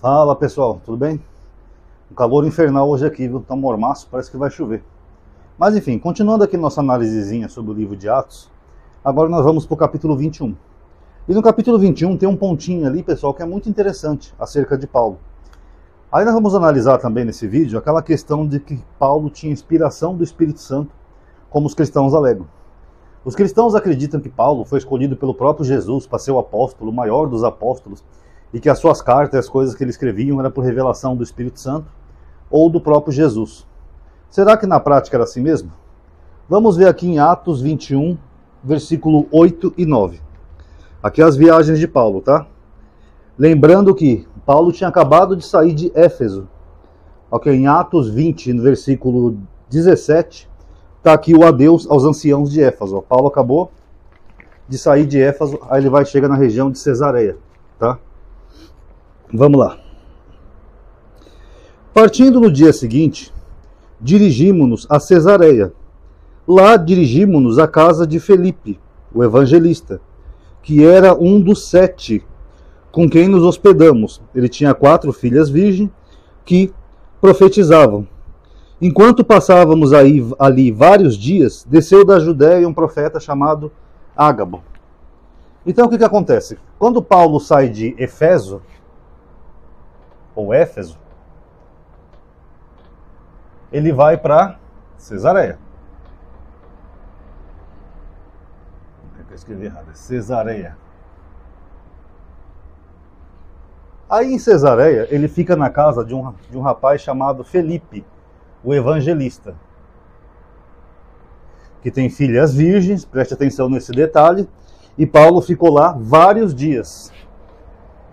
Fala pessoal, tudo bem? Um calor infernal hoje aqui, viu? Tá um mormaço, parece que vai chover. Mas enfim, continuando aqui nossa análisezinha sobre o livro de Atos, agora nós vamos para o capítulo 21. E no capítulo 21 tem um pontinho ali, pessoal, que é muito interessante acerca de Paulo. Aí nós vamos analisar também nesse vídeo aquela questão de que Paulo tinha inspiração do Espírito Santo, como os cristãos alegam. Os cristãos acreditam que Paulo foi escolhido pelo próprio Jesus para ser o apóstolo, o maior dos apóstolos, e que as suas cartas e as coisas que ele escreviam era por revelação do Espírito Santo ou do próprio Jesus. Será que na prática era assim mesmo? Vamos ver aqui em Atos 21, versículo 8 e 9. Aqui as viagens de Paulo, tá? Lembrando que Paulo tinha acabado de sair de Éfeso. Ok, em Atos 20, no versículo 17, está aqui o adeus aos anciãos de Éfeso. Paulo acabou de sair de Éfeso, aí ele chega na região de Cesareia, tá? Vamos lá. Partindo no dia seguinte, dirigimos-nos a Cesareia. Lá dirigimos-nos à casa de Felipe, o evangelista, que era um dos 7 com quem nos hospedamos. Ele tinha 4 filhas virgens que profetizavam. Enquanto passávamos ali vários dias, desceu da Judéia um profeta chamado Ágabo. Então o que acontece? Quando Paulo sai de Éfeso, ou Éfeso, ele vai para Cesareia. Eu escrevi errado, é Cesareia. Aí em Cesareia, ele fica na casa de um rapaz chamado Felipe, o evangelista, que tem filhas virgens, preste atenção nesse detalhe, e Paulo ficou lá vários dias.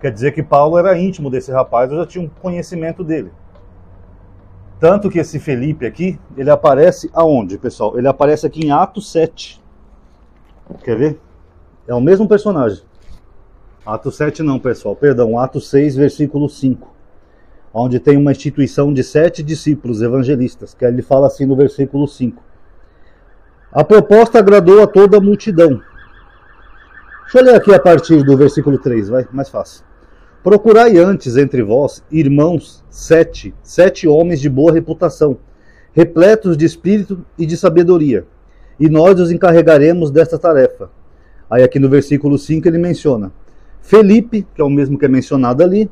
Quer dizer que Paulo era íntimo desse rapaz, eu já tinha um conhecimento dele. Tanto que esse Felipe aqui, ele aparece aonde, pessoal? Ele aparece aqui em Atos 7. Quer ver? É o mesmo personagem. Atos 7 não, pessoal, perdão, Atos 6, versículo 5. Onde tem uma instituição de 7 discípulos evangelistas, que ele fala assim no versículo 5. A proposta agradou a toda a multidão. Deixa eu ler aqui a partir do versículo 3, vai, mais fácil. Procurai antes entre vós, irmãos, 7 homens de boa reputação, repletos de espírito e de sabedoria, e nós os encarregaremos desta tarefa. Aí aqui no versículo 5 ele menciona Felipe, que é o mesmo que é mencionado ali,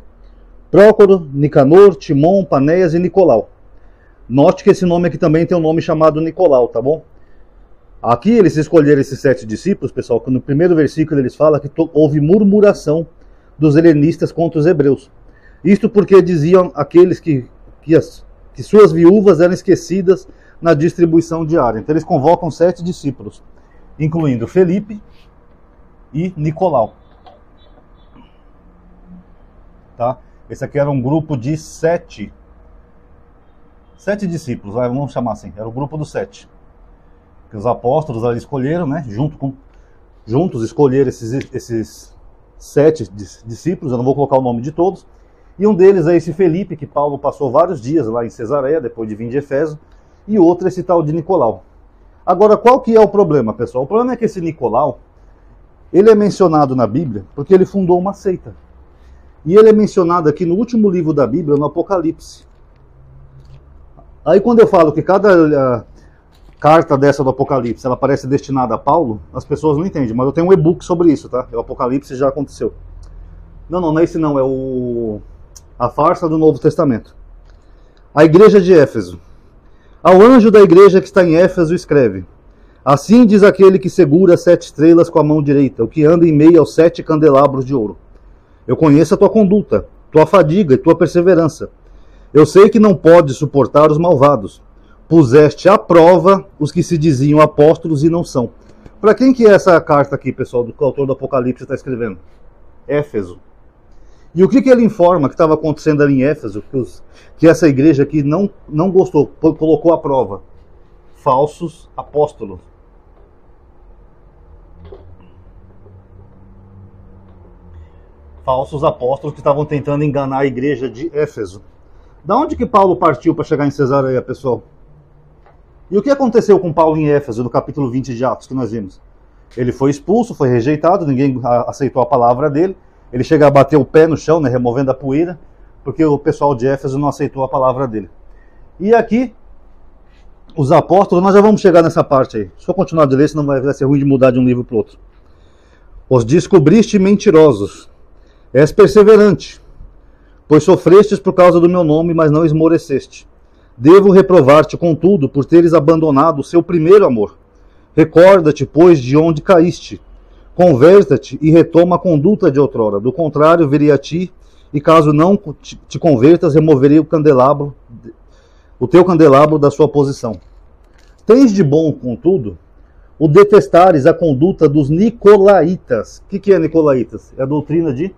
Prócoro, Nicanor, Timon, Panéias e Nicolau. Note que esse nome aqui também tem um nome chamado Nicolau, tá bom? Aqui eles escolheram esses 7 discípulos, pessoal, que no primeiro versículo eles falam que houve murmuração dos helenistas contra os hebreus. Isto porque diziam aqueles que suas viúvas eram esquecidas na distribuição diária. Então eles convocam 7 discípulos, incluindo Felipe e Nicolau. Tá? Esse aqui era um grupo de 7 discípulos, vamos chamar assim, era o grupo dos 7. Que os apóstolos ali escolheram, né? Juntos escolheram esses 7 discípulos, eu não vou colocar o nome de todos, e um deles é esse Felipe, que Paulo passou vários dias lá em Cesareia, depois de vir de Éfeso, e outro é esse tal de Nicolau. Agora, qual que é o problema, pessoal? O problema é que esse Nicolau, ele é mencionado na Bíblia porque ele fundou uma seita. E ele é mencionado aqui no último livro da Bíblia, no Apocalipse. Aí quando eu falo que cada carta dessa do Apocalipse, ela parece destinada a Paulo, as pessoas não entendem, mas eu tenho um e-book sobre isso, tá? O Apocalipse já aconteceu. Não é esse não, é a farsa do Novo Testamento. A igreja de Éfeso. Ao anjo da igreja que está em Éfeso escreve: assim diz aquele que segura 7 estrelas com a mão direita, o que anda em meio aos 7 candelabros de ouro. Eu conheço a tua conduta, tua fadiga e tua perseverança. Eu sei que não podes suportar os malvados. Puseste à prova os que se diziam apóstolos e não são. Para quem que é essa carta aqui, pessoal, do autor do Apocalipse está escrevendo? Éfeso. E o que ele informa que estava acontecendo ali em Éfeso, que essa igreja aqui não gostou, colocou à prova? Falsos apóstolos. Falsos apóstolos que estavam tentando enganar a igreja de Éfeso. Da onde que Paulo partiu para chegar em Cesareia, pessoal? E o que aconteceu com Paulo em Éfeso, no capítulo 20 de Atos, que nós vimos? Ele foi expulso, foi rejeitado, ninguém aceitou a palavra dele. Ele chega a bater o pé no chão, né, removendo a poeira, porque o pessoal de Éfeso não aceitou a palavra dele. E aqui, os apóstolos, nós já vamos chegar nessa parte aí. Só continuar de ler, senão vai ser ruim de mudar de um livro para o outro. Os descobriste mentirosos, és perseverante, pois sofrestes por causa do meu nome, mas não esmoreceste. Devo reprovar-te, contudo, por teres abandonado o seu primeiro amor. Recorda-te, pois, de onde caíste. Converta-te e retoma a conduta de outrora. Do contrário, virei a ti, e caso não te convertas, removerei o teu candelabro da sua posição. Tens de bom, contudo, o detestares a conduta dos nicolaítas. O que é nicolaítas? É a doutrina de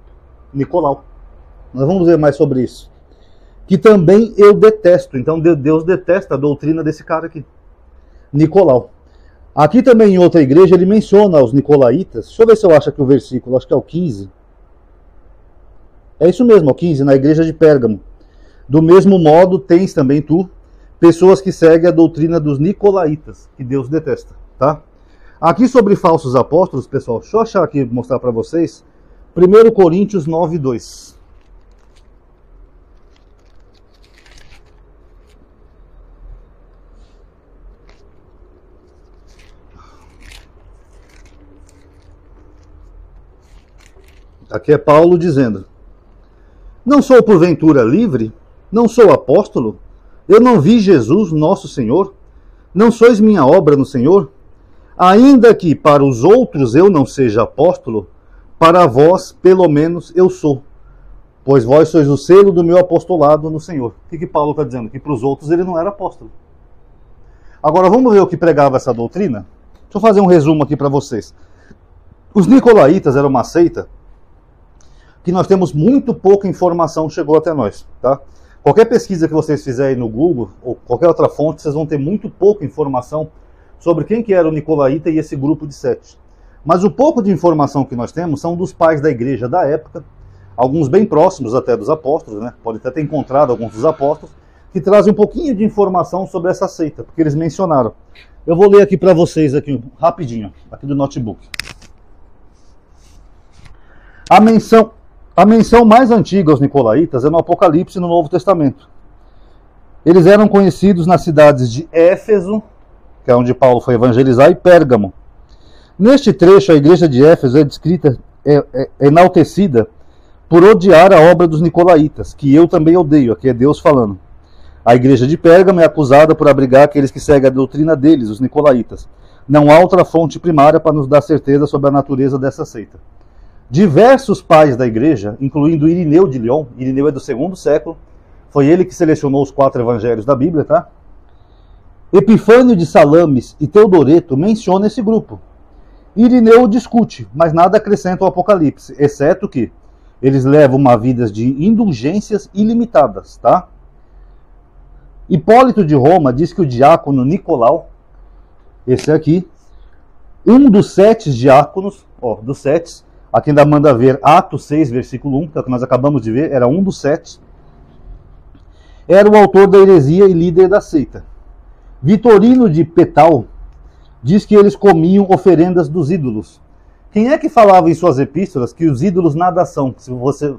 Nicolau. Nós vamos ver mais sobre isso. Que também eu detesto. Então Deus detesta a doutrina desse cara aqui, Nicolau. Aqui também em outra igreja ele menciona os nicolaítas. Deixa eu ver se eu acho aqui o versículo. Acho que é o 15. É isso mesmo, o 15, na igreja de Pérgamo. Do mesmo modo tens também tu pessoas que seguem a doutrina dos nicolaítas, que Deus detesta, tá? Aqui sobre falsos apóstolos, pessoal, deixa eu achar aqui, mostrar para vocês. 1 Coríntios 9:2. Aqui é Paulo dizendo: não sou porventura livre? Não sou apóstolo? Eu não vi Jesus, nosso Senhor? Não sois minha obra no Senhor? Ainda que para os outros eu não seja apóstolo, para vós, pelo menos, eu sou. Pois vós sois o selo do meu apostolado no Senhor. O que Paulo está dizendo? Que para os outros ele não era apóstolo. Agora vamos ver o que pregava essa doutrina? Deixa eu fazer um resumo aqui para vocês. Os nicolaítas eram uma seita que nós temos muito pouca informação que chegou até nós, tá? Qualquer pesquisa que vocês fizerem no Google, ou qualquer outra fonte, vocês vão ter muito pouca informação sobre quem que era o nicolaíta e esse grupo de sete. Mas o pouco de informação que nós temos são dos pais da igreja da época, alguns bem próximos até dos apóstolos, né? Pode até ter encontrado alguns dos apóstolos, que trazem um pouquinho de informação sobre essa seita, porque eles mencionaram. Eu vou ler aqui para vocês, aqui, rapidinho, aqui do notebook. A menção mais antiga aos nicolaítas é no Apocalipse e no Novo Testamento. Eles eram conhecidos nas cidades de Éfeso, que é onde Paulo foi evangelizar, e Pérgamo. Neste trecho, a igreja de Éfeso é descrita, enaltecida, por odiar a obra dos nicolaítas, que eu também odeio, aqui é Deus falando. A igreja de Pérgamo é acusada por abrigar aqueles que seguem a doutrina deles, os nicolaítas. Não há outra fonte primária para nos dar certeza sobre a natureza dessa seita. Diversos pais da igreja, incluindo Irineu de Lyon, Irineu é do 2º século, foi ele que selecionou os 4 evangelhos da Bíblia, tá? Epifânio de Salamis e Teodoreto mencionam esse grupo. Irineu discute, mas nada acrescenta ao Apocalipse, exceto que eles levam uma vida de indulgências ilimitadas, tá? Hipólito de Roma diz que o diácono Nicolau, esse aqui, um dos 7 diáconos, dos 7, aqui ainda manda ver Atos 6, versículo 1, que é o que nós acabamos de ver, era um dos 7. Era o autor da heresia e líder da seita. Vitorino de Petal diz que eles comiam oferendas dos ídolos. Quem é que falava em suas epístolas que os ídolos nada são? Se você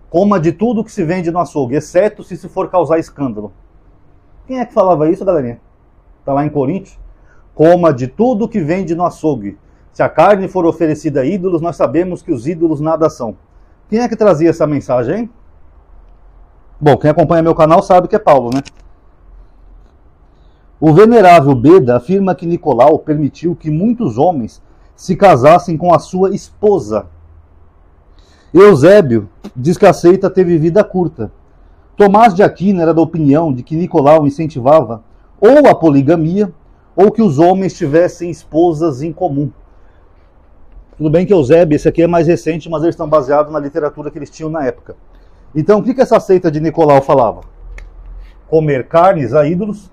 coma de tudo que se vende no açougue, exceto se for causar escândalo. Quem é que falava isso, galerinha? Está lá em Coríntios. Coma de tudo que vende no açougue. Se a carne for oferecida a ídolos, nós sabemos que os ídolos nada são. Quem é que trazia essa mensagem, hein? Bom, quem acompanha meu canal sabe que é Paulo, né? O venerável Beda afirma que Nicolau permitiu que muitos homens se casassem com a sua esposa. Eusébio diz que a seita teve vida curta. Tomás de Aquino era da opinião de que Nicolau incentivava ou a poligamia ou que os homens tivessem esposas em comum. Tudo bem que Eusébio, esse aqui é mais recente, mas eles estão baseados na literatura que eles tinham na época. Então, o que essa seita de Nicolau falava? Comer carnes a ídolos,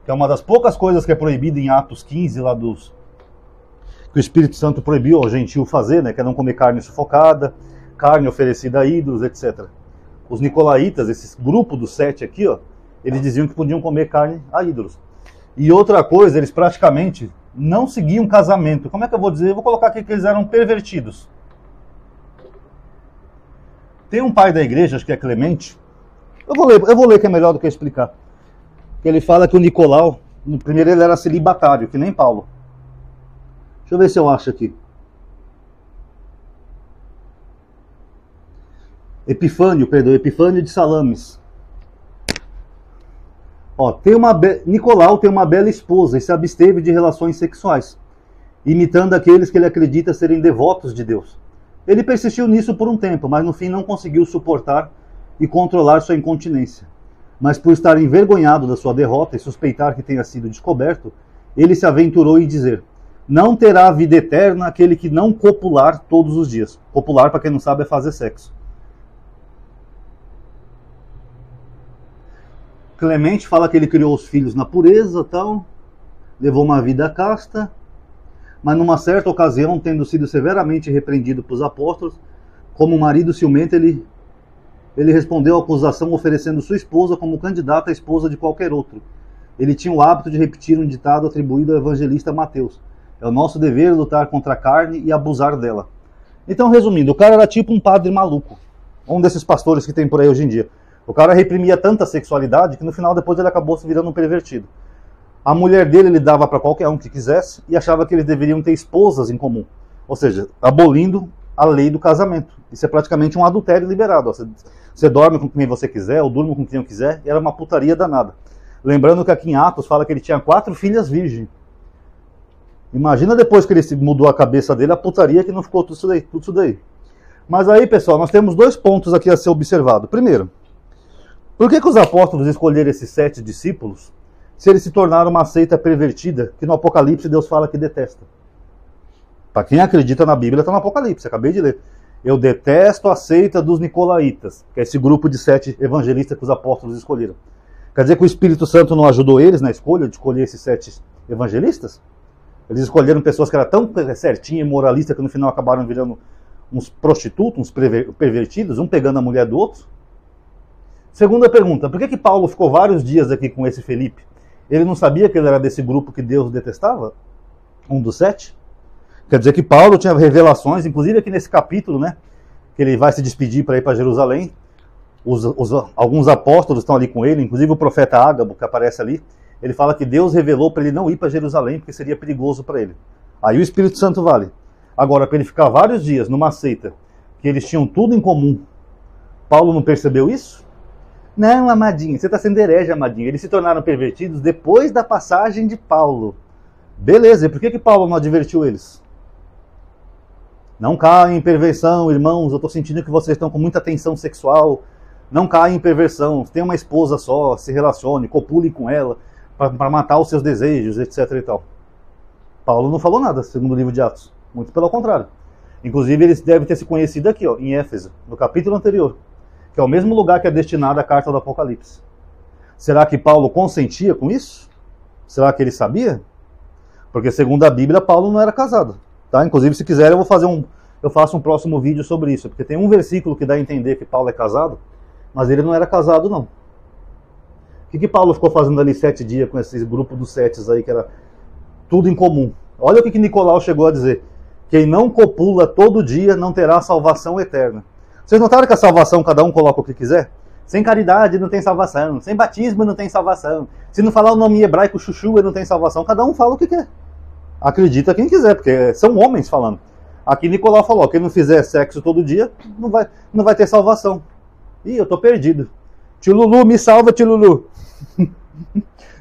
que é uma das poucas coisas que é proibida em Atos 15, lá que o Espírito Santo proibiu ao gentio fazer, né? Que é não comer carne sufocada, carne oferecida a ídolos, etc. Os nicolaítas, esse grupo dos 7 aqui, eles diziam que podiam comer carne a ídolos. E outra coisa, eles praticamente não seguiam casamento. Como é que eu vou dizer? Eu vou colocar aqui que eles eram pervertidos. Tem um pai da igreja, acho que é Clemente, eu vou ler que é melhor do que explicar. Ele fala que o Nicolau, primeiro ele era celibatário, que nem Paulo. Deixa eu ver se eu acho aqui. Epifânio de Salamis. Ó, Nicolau tem uma bela esposa e se absteve de relações sexuais, imitando aqueles que ele acredita serem devotos de Deus. Ele persistiu nisso por um tempo, mas no fim não conseguiu suportar e controlar sua incontinência. Mas por estar envergonhado da sua derrota e suspeitar que tenha sido descoberto, ele se aventurou em dizer: não terá vida eterna aquele que não copular todos os dias. Copular, para quem não sabe, é fazer sexo. Clemente fala que ele criou os filhos na pureza, tal, levou uma vida casta, mas numa certa ocasião, tendo sido severamente repreendido pelos apóstolos, como marido ciumento, ele respondeu à acusação oferecendo sua esposa como candidata à esposa de qualquer outro. Ele tinha o hábito de repetir um ditado atribuído ao evangelista Mateus: é o nosso dever lutar contra a carne e abusar dela. Então, resumindo, o cara era tipo um padre maluco, um desses pastores que tem por aí hoje em dia. O cara reprimia tanta sexualidade que no final depois ele acabou se virando um pervertido. A mulher dele ele dava para qualquer um que quisesse e achava que eles deveriam ter esposas em comum. Ou seja, abolindo a lei do casamento. Isso é praticamente um adultério liberado. Você dorme com quem você quiser, ou durma com quem eu quiser, e era uma putaria danada. Lembrando que aqui em Atos fala que ele tinha 4 filhas virgens. Imagina depois que ele mudou a cabeça dele, a putaria que não ficou tudo isso daí. Mas aí, pessoal, nós temos 2 pontos aqui a ser observado. Primeiro, por que os apóstolos escolheram esses 7 discípulos se eles se tornaram uma seita pervertida que no Apocalipse Deus fala que detesta? Para quem acredita na Bíblia, está no Apocalipse, acabei de ler. Eu detesto a seita dos Nicolaitas, que é esse grupo de 7 evangelistas que os apóstolos escolheram. Quer dizer que o Espírito Santo não ajudou eles na escolha de escolher esses 7 evangelistas? Eles escolheram pessoas que eram tão certinhas e moralistas que no final acabaram virando uns prostitutos, uns pervertidos, um pegando a mulher do outro? Segunda pergunta, por que Paulo ficou vários dias aqui com esse Felipe? Ele não sabia que ele era desse grupo que Deus detestava? Um dos 7? Quer dizer que Paulo tinha revelações, inclusive aqui nesse capítulo, né? Que ele vai se despedir para ir para Jerusalém. Alguns apóstolos estão ali com ele, inclusive o profeta Ágabo, que aparece ali. Ele fala que Deus revelou para ele não ir para Jerusalém, porque seria perigoso para ele. Aí o Espírito Santo vale. Agora, para ele ficar vários dias numa seita, que eles tinham tudo em comum, Paulo não percebeu isso? Não, amadinho, você está sendo herege, amadinho. Eles se tornaram pervertidos depois da passagem de Paulo. Beleza, e por que Paulo não advertiu eles? Não caem em perversão, irmãos, eu estou sentindo que vocês estão com muita tensão sexual. Não caem em perversão, tem uma esposa só, se relacione, copule com ela, para matar os seus desejos, etc. e tal. Paulo não falou nada, segundo o livro de Atos. Muito pelo contrário. Inclusive, eles devem ter se conhecido aqui, ó, em Éfeso, no capítulo anterior, que é o mesmo lugar que é destinado à carta do Apocalipse. Será que Paulo consentia com isso? Será que ele sabia? Porque segundo a Bíblia, Paulo não era casado. Tá? Inclusive, se quiser, eu faço um próximo vídeo sobre isso, porque tem um versículo que dá a entender que Paulo é casado, mas ele não era casado, não. O que Paulo ficou fazendo ali 7 dias com esse grupo dos 7 aí, que era tudo em comum? Olha o que Nicolau chegou a dizer. Quem não copula todo dia não terá salvação eterna. Vocês notaram que a salvação cada um coloca o que quiser? Sem caridade não tem salvação, sem batismo não tem salvação, se não falar o nome em hebraico chuchu não tem salvação, cada um fala o que quer. Acredita quem quiser, porque são homens falando. Aqui Nicolau falou, quem não fizer sexo todo dia não vai ter salvação. Ih, eu tô perdido. Tio Lulu, me salva, tio Lulu.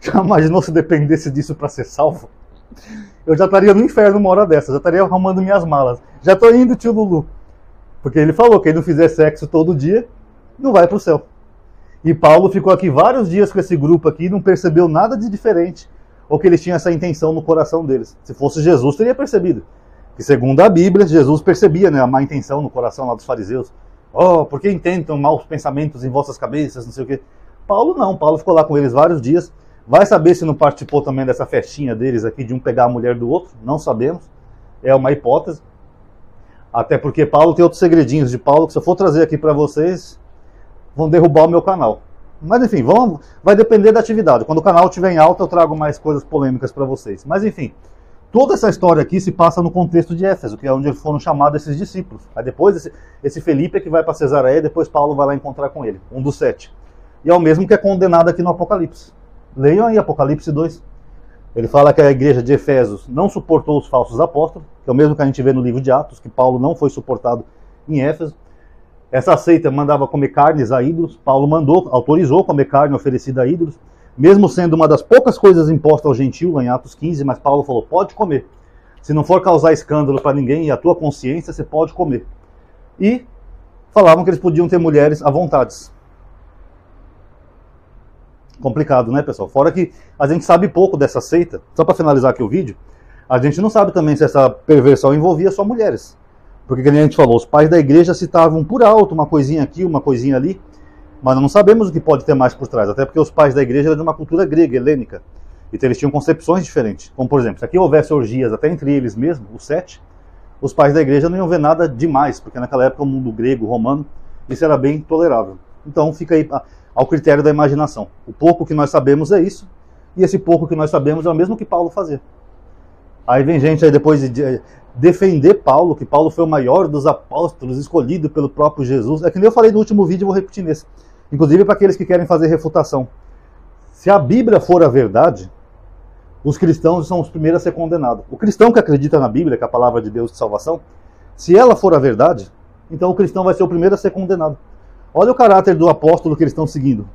Já imaginou se dependesse disso para ser salvo? Eu já estaria no inferno uma hora dessa, já estaria arrumando minhas malas. Já tô indo, tio Lulu. Porque ele falou, quem não fizer sexo todo dia, não vai para o céu. E Paulo ficou aqui vários dias com esse grupo aqui e não percebeu nada de diferente, ou que eles tinham essa intenção no coração deles. Se fosse Jesus, teria percebido. Que segundo a Bíblia, Jesus percebia, né, a má intenção no coração lá dos fariseus. Oh, por que intentam maus pensamentos em vossas cabeças, não sei o quê. Paulo não, Paulo ficou lá com eles vários dias. Vai saber se não participou também dessa festinha deles aqui, de um pegar a mulher do outro, não sabemos. É uma hipótese. Até porque Paulo tem outros segredinhos de Paulo, que se eu for trazer aqui para vocês, vão derrubar o meu canal. Mas enfim, vai depender da atividade. Quando o canal estiver em alta, eu trago mais coisas polêmicas para vocês. Mas enfim, Toda essa história aqui se passa no contexto de Éfeso, que é onde foram chamados esses discípulos. Aí depois, esse Felipe é que vai para Cesareia, e depois Paulo vai lá encontrar com ele, um dos 7. E é o mesmo que é condenado aqui no Apocalipse. Leiam aí Apocalipse 2. Ele fala que a igreja de Efésios não suportou os falsos apóstolos, que é o mesmo que a gente vê no livro de Atos, que Paulo não foi suportado em Éfeso. Essa seita mandava comer carnes a ídolos, Paulo autorizou comer carne oferecida a ídolos, mesmo sendo uma das poucas coisas impostas ao gentio, lá em Atos 15, mas Paulo falou, pode comer. Se não for causar escândalo para ninguém e a tua consciência, você pode comer. E falavam que eles podiam ter mulheres à vontade. Complicado, né, pessoal? Fora que a gente sabe pouco dessa seita, só para finalizar aqui o vídeo, a gente não sabe também se essa perversão envolvia só mulheres. Porque, como a gente falou, os pais da igreja citavam por alto uma coisinha aqui, uma coisinha ali, mas não sabemos o que pode ter mais por trás, até porque os pais da igreja eram de uma cultura grega, helênica, então eles tinham concepções diferentes. Como, por exemplo, se aqui houvesse orgias até entre eles mesmos, os 7, os pais da igreja não iam ver nada demais, porque naquela época o mundo grego, romano, isso era bem tolerável. Então fica aí ao critério da imaginação. O pouco que nós sabemos é isso, e esse pouco que nós sabemos é o mesmo que Paulo fazia. Aí vem gente aí depois de defender Paulo, que Paulo foi o maior dos apóstolos, escolhido pelo próprio Jesus. É que nem eu falei no último vídeo, eu vou repetir nesse. Inclusive para aqueles que querem fazer refutação. Se a Bíblia for a verdade, os cristãos são os primeiros a ser condenados. O cristão que acredita na Bíblia, que é a palavra de Deus de salvação, se ela for a verdade, então o cristão vai ser o primeiro a ser condenado. Olha o caráter do apóstolo que eles estão seguindo.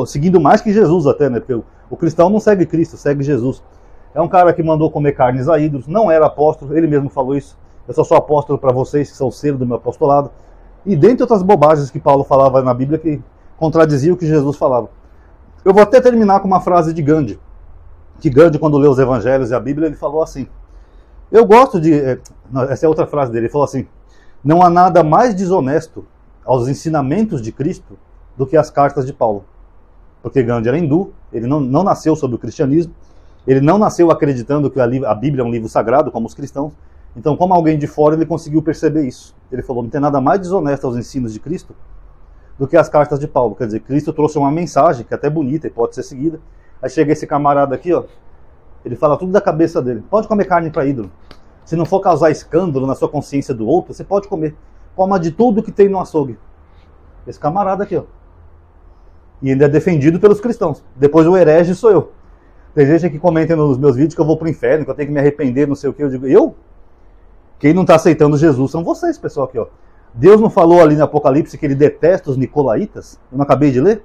Seguindo mais que Jesus até, né? Porque o cristão não segue Cristo, segue Jesus. É um cara que mandou comer carnes a ídolos, não era apóstolo, ele mesmo falou isso. Eu só sou apóstolo para vocês que são o selo do meu apostolado. E dentre outras bobagens que Paulo falava na Bíblia que contradizia o que Jesus falava. Eu vou até terminar com uma frase de Gandhi. Que Gandhi, quando leu os evangelhos e a Bíblia, ele falou assim. Eu gosto de... Essa é outra frase dele. Ele falou assim, não há nada mais desonesto aos ensinamentos de Cristo do que as cartas de Paulo. Porque Gandhi era hindu, ele não nasceu sob o cristianismo, ele não nasceu acreditando que a Bíblia é um livro sagrado, como os cristãos. Então, como alguém de fora, ele conseguiu perceber isso. Ele falou, não tem nada mais desonesto aos ensinos de Cristo do que as cartas de Paulo. Quer dizer, Cristo trouxe uma mensagem, que é até bonita e pode ser seguida. Aí chega esse camarada aqui, ó, ele fala tudo da cabeça dele. Pode comer carne para ídolo. Se não for causar escândalo na sua consciência do outro, você pode comer. Coma de tudo que tem no açougue. Esse camarada aqui, ó. E ainda é defendido pelos cristãos. Depois o herege sou eu. Tem gente que comenta nos meus vídeos que eu vou pro inferno, que eu tenho que me arrepender, não sei o que. Eu digo, eu? Quem não está aceitando Jesus são vocês, pessoal, aqui, ó. Deus não falou ali no Apocalipse que ele detesta os nicolaítas? Eu não acabei de ler?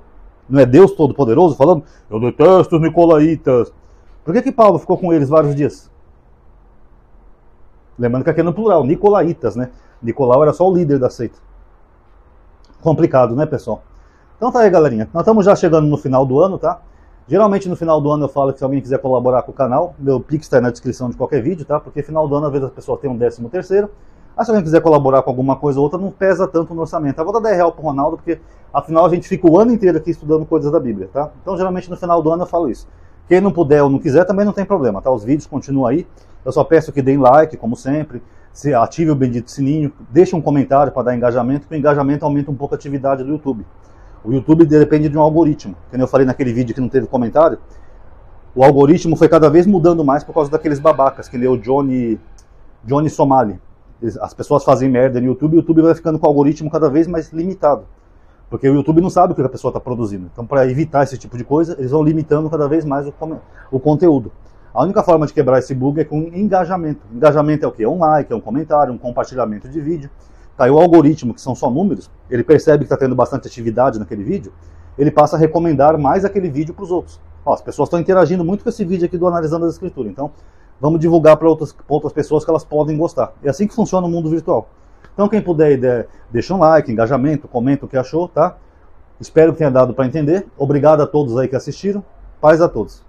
Não é Deus Todo-Poderoso falando? Eu detesto os nicolaítas. Por que Paulo ficou com eles vários dias? Lembrando que aqui é no plural, nicolaítas, né? Nicolau era só o líder da seita. Complicado, né, pessoal? Então tá aí, galerinha. Nós estamos já chegando no final do ano, tá? Geralmente no final do ano eu falo que se alguém quiser colaborar com o canal, meu Pix está aí na descrição de qualquer vídeo, tá? Porque final do ano às vezes as pessoas têm um 13º. Aí se alguém quiser colaborar com alguma coisa ou outra, não pesa tanto no orçamento. Eu vou dar 10 reais pro Ronaldo, porque afinal a gente fica o ano inteiro aqui estudando coisas da Bíblia, tá? Então geralmente no final do ano eu falo isso. Quem não puder ou não quiser também não tem problema, tá? Os vídeos continuam aí. Eu só peço que deem like, como sempre. Se ative o bendito sininho, deixe um comentário para dar engajamento, que o engajamento aumenta um pouco a atividade do YouTube. O YouTube depende de um algoritmo. Como eu falei naquele vídeo que não teve comentário, o algoritmo foi cada vez mudando mais por causa daqueles babacas, que nem o Johnny Somali. As pessoas fazem merda no YouTube e o YouTube vai ficando com o algoritmo cada vez mais limitado. Porque o YouTube não sabe o que a pessoa está produzindo. Então, para evitar esse tipo de coisa, eles vão limitando cada vez mais o conteúdo. A única forma de quebrar esse bug é com engajamento. Engajamento é o quê? É um like, é um comentário, um compartilhamento de vídeo. Tá aí o algoritmo, que são só números, ele percebe que está tendo bastante atividade naquele vídeo, ele passa a recomendar mais aquele vídeo para os outros. Ó, as pessoas estão interagindo muito com esse vídeo aqui do Analisando as Escrituras, então vamos divulgar para outras pessoas que elas podem gostar. É assim que funciona o mundo virtual. Então quem puder, deixa um like, engajamento, comenta o que achou, tá? Espero que tenha dado para entender. Obrigado a todos aí que assistiram. Paz a todos.